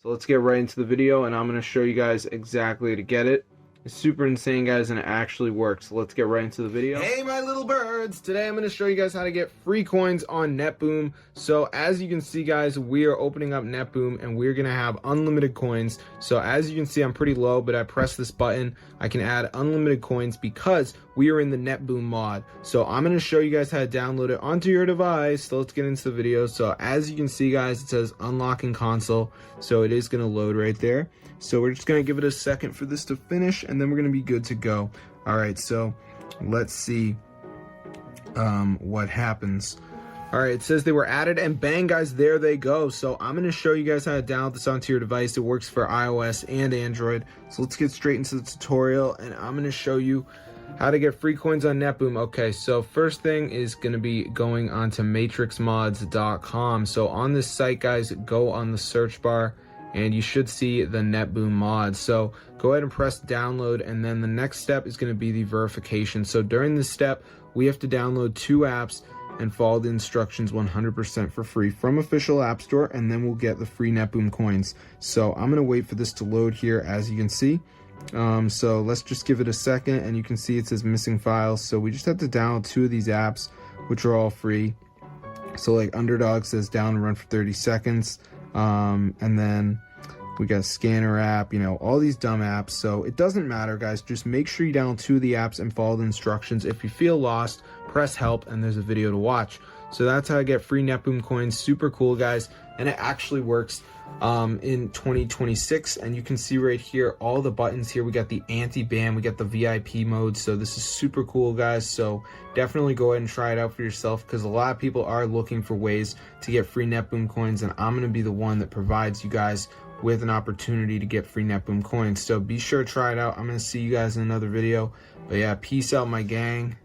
So let's get right into the video, and I'm going to show you guys exactly how to get it. It's super insane, guys, and it actually works. So let's get right into the video. Hey, my little birds! Today I'm going to show you guys how to get free coins on Netboom. So as you can see, guys, we are opening up Netboom, and we're going to have unlimited coins. So as you can see, I'm pretty low, but I press this button, I can add unlimited coins because we are in the Netboom mod. So I'm going to show you guys how to download it onto your device. So let's get into the video. So as you can see, guys, it says unlocking console. So it is going to load right there. So we're just going to give it a second for this to finish, and then we're going to be good to go. All right, so let's see what happens. All right, it says they were added, and bang, guys, there they go. So I'm going to show you guys how to download this onto your device. It works for iOS and Android. So let's get straight into the tutorial, and I'm going to show you how to get free coins on Netboom. Okay, so first thing is going to be going onto matrixmods.com. So on this site, guys, go on the search bar, and you should see the Netboom mod. So go ahead and press download, and then the next step is going to be the verification. So during this step, we have to download 2 apps and follow the instructions 100% for free from official app store, and then we'll get the free Netboom coins. So I'm going to wait for this to load here, as you can see. So let's just give it a second, and you can see it says missing files. So we just have to download 2 of these apps, which are all free. So like Underdog says down and run for 30 seconds. And then we got Scanner app, you know, all these dumb apps. So it doesn't matter, guys. Just make sure you download 2 of the apps and follow the instructions. If you feel lost, press help, and there's a video to watch. So that's how I get free Netboom coins. Super cool, guys, and it actually works in 2026. And you can see right here all the buttons here. We got the anti-ban, we got the VIP mode. So this is super cool, guys. So definitely go ahead and try it out for yourself, because a lot of people are looking for ways to get free Netboom coins, and I'm going to be the one that provides you guys with an opportunity to get free Netboom coins. So be sure to try it out. I'm going to see you guys in another video. But yeah, peace out, my gang.